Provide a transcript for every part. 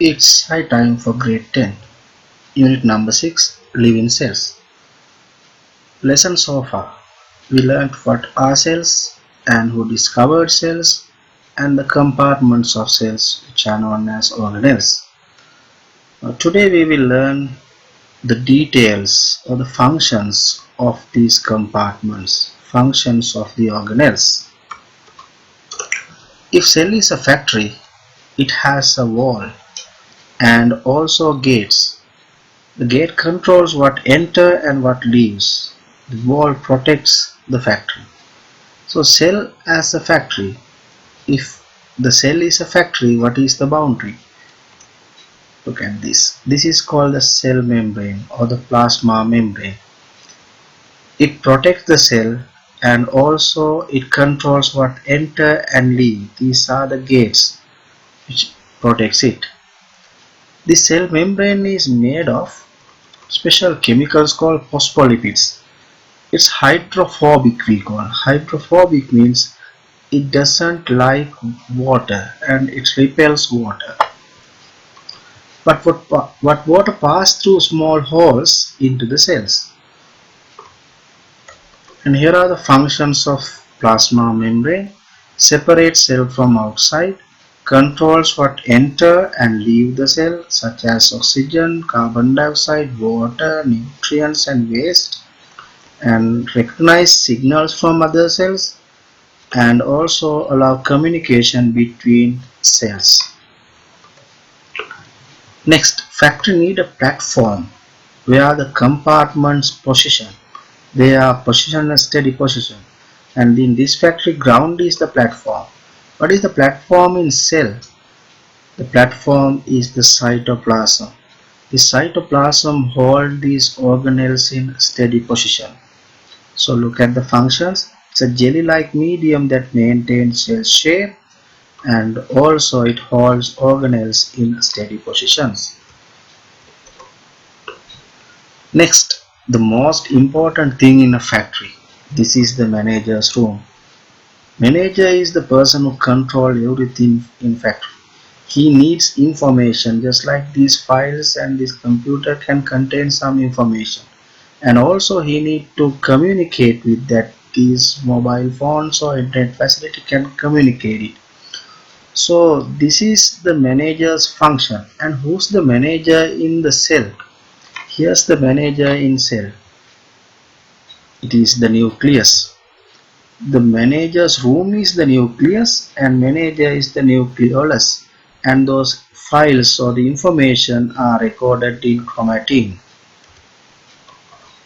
It's high time for grade 10, unit number 6, living cells. Lesson so far. We learned what are cells and who discovered cells and the compartments of cells which are known as organelles. Today we will learn the details or the functions of these compartments, functions of the organelles. If cell is a factory, it has a wall and also gates. The gate controls what enter and what leaves. The wall protects the factory. So cell as a factory. If the cell is a factory, what is the boundary? Look at this. This is called the cell membrane or the plasma membrane. It protects the cell and also it controls what enter and leave. These are the gates which protects it. This cell membrane is made of special chemicals called phospholipids. It's hydrophobic, we call. Hydrophobic means it doesn't like water and it repels water. But what water passes through small holes into the cells. And here are the functions of plasma membrane. Separate cell from outside, controls what enter and leave the cell such as oxygen, carbon dioxide, water, nutrients and waste, and recognize signals from other cells and also allow communication between cells. Next, factory need a platform where the compartments position. They are positioned in a steady position, and in this factory ground is the platform. What is the platform in cell? The platform is the cytoplasm. The cytoplasm holds these organelles in steady position. So look at the functions. It's a jelly-like medium that maintains cell shape and also it holds organelles in steady positions. Next, the most important thing in a factory. This is the manager's room. Manager is the person who controls everything in factory. He needs information just like these files, and this computer can contain some information. And also he need to communicate with that. These mobile phones or internet facility can communicate it. So this is the manager's function. And who's the manager in the cell? Here's the manager in cell. It is the nucleus. The manager's room is the nucleus and manager is the nucleolus, and those files or the information are recorded in chromatin.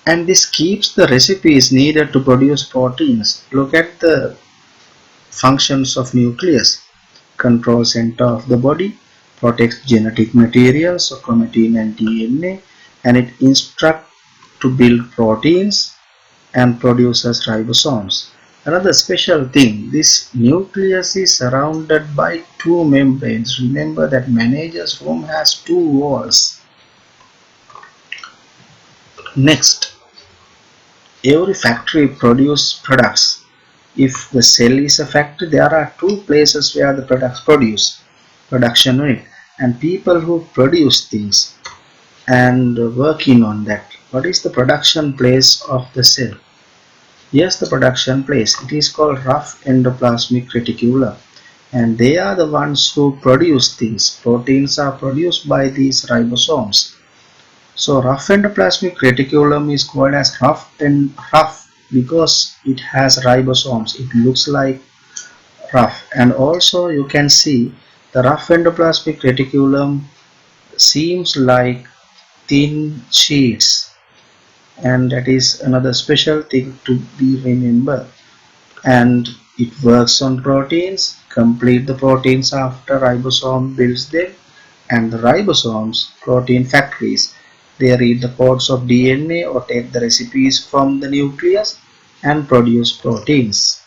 And this keeps the recipes needed to produce proteins. Look at the functions of nucleus. Control center of the body, protects genetic material, so chromatin and DNA, and it instructs to build proteins and produces ribosomes. Another special thing, this nucleus is surrounded by two membranes. Remember that manager's room has two walls. Next, every factory produces products. If the cell is a factory, there are two places where the products production unit, and people who produce things and working on that. What is the production place of the cell? Yes, the production place. It is called rough endoplasmic reticulum, and they are the ones who produce things. Proteins are produced by these ribosomes. So rough endoplasmic reticulum is called as rough because it has ribosomes. It looks like rough, and also you can see the rough endoplasmic reticulum seems like thin sheets, and that is another special thing to be remembered. And it works on proteins, complete the proteins after ribosome builds them, and the ribosomes, protein factories, they read the codes of DNA or take the recipes from the nucleus and produce proteins.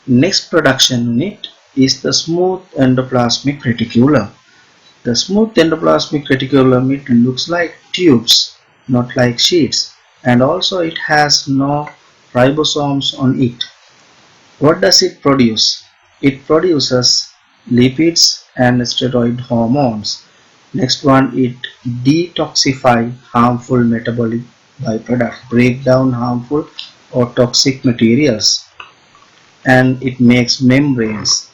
Next production unit is the smooth endoplasmic reticulum. The smooth endoplasmic reticulum, it looks like tubes, not like sheets, and also it has no ribosomes on it. What does it produce? It produces lipids, and steroid hormones. Next one, it detoxify harmful metabolic byproducts, break down harmful or toxic materials, and it makes membranes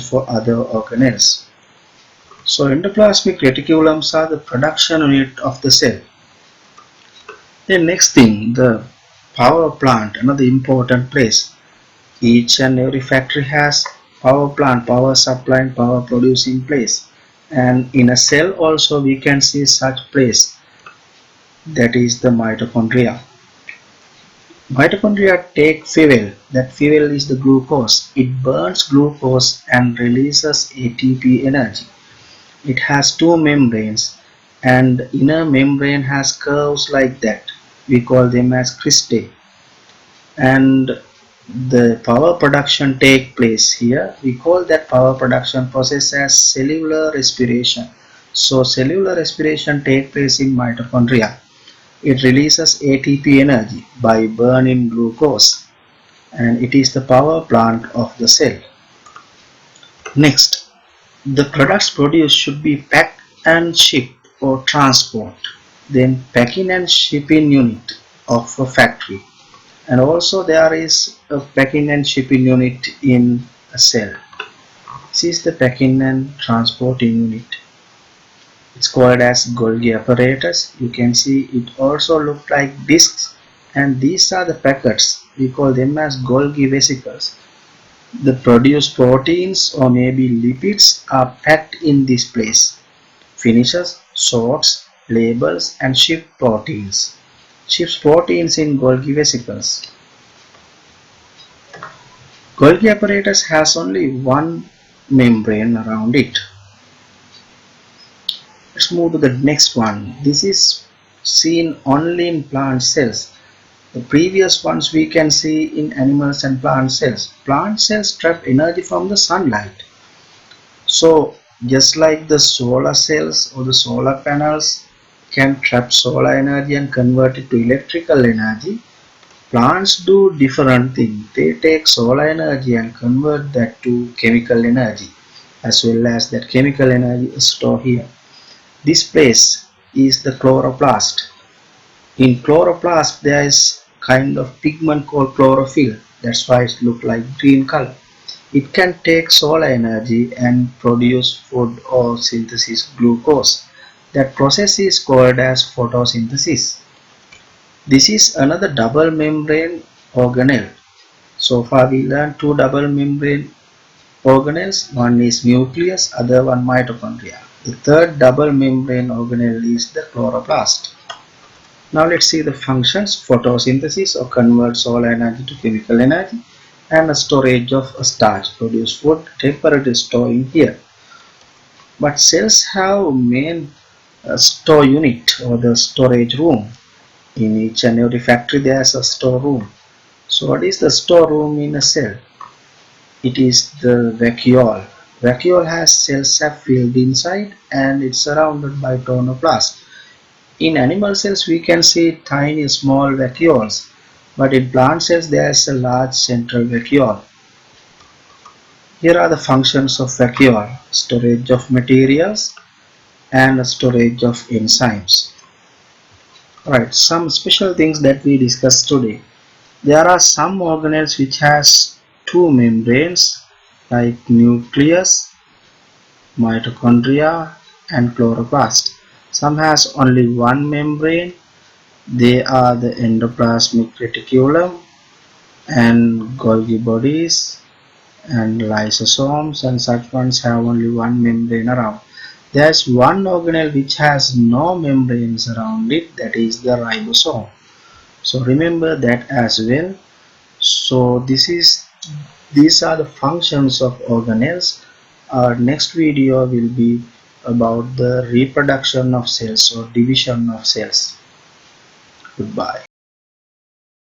for other organelles. So endoplasmic reticulums are the production unit of the cell. Then next thing, the power plant, another important place. Each and every factory has power plant, power supply and power producing place. And in a cell also we can see such place, that is the mitochondria. Mitochondria take fuel, that fuel is the glucose. It burns glucose and releases ATP energy. It has two membranes, and the inner membrane has curves like that. We call them as cristae. And the power production take place here. We call that power production process as cellular respiration. So cellular respiration take place in mitochondria. It releases ATP energy by burning glucose, and it is the power plant of the cell. Next, the products produced should be packed and shipped or transport. Then packing and shipping unit of a factory. And also there is a packing and shipping unit in a cell. This is the packing and transporting unit. It's called as Golgi apparatus. You can see it also look like discs, and these are the packets. We call them as Golgi vesicles. The produced proteins or maybe lipids are packed in this place. Finishes, sorts, labels and ships proteins. Ships proteins in Golgi vesicles. Golgi apparatus has only one membrane around it. Let's move to the next one. This is seen only in plant cells. The previous ones we can see in animals and plant cells. Plant cells trap energy from the sunlight. So just like the solar cells or the solar panels can trap solar energy and convert it to electrical energy, plants do different things. They take solar energy and convert that to chemical energy, as well as that chemical energy is stored here. This place is the chloroplast. In chloroplast there is kind of pigment called chlorophyll. That's why it looks like green color. It can take solar energy and produce food or synthesis glucose. That process is called as photosynthesis. This is another double membrane organelle. So far we learned two double membrane organelles. One is nucleus, other one mitochondria. The third double membrane organelle is the chloroplast. Now let's see the functions. Photosynthesis or convert solar energy to chemical energy, and a storage of a starch, produce food, temporarily storing here. But cells have main store unit or the storage room. In each and every factory there is a store room. So what is the store room in a cell? It is the vacuole. Vacuole has cell sap filled inside and it's surrounded by tonoplast. In animal cells we can see tiny small vacuoles, but in plant cells there is a large central vacuole. Here are the functions of vacuole: storage of materials and storage of enzymes. Right, some special things that we discussed today. There are some organelles which has two membranes like nucleus, mitochondria and chloroplast. Some has only one membrane. They are the endoplasmic reticulum and Golgi bodies and lysosomes, and such ones have only one membrane around. There is one organelle which has no membranes around it, that is the ribosome. So remember that as well. So these are the functions of organelles. Our next video will be about the reproduction of cells or division of cells. Goodbye.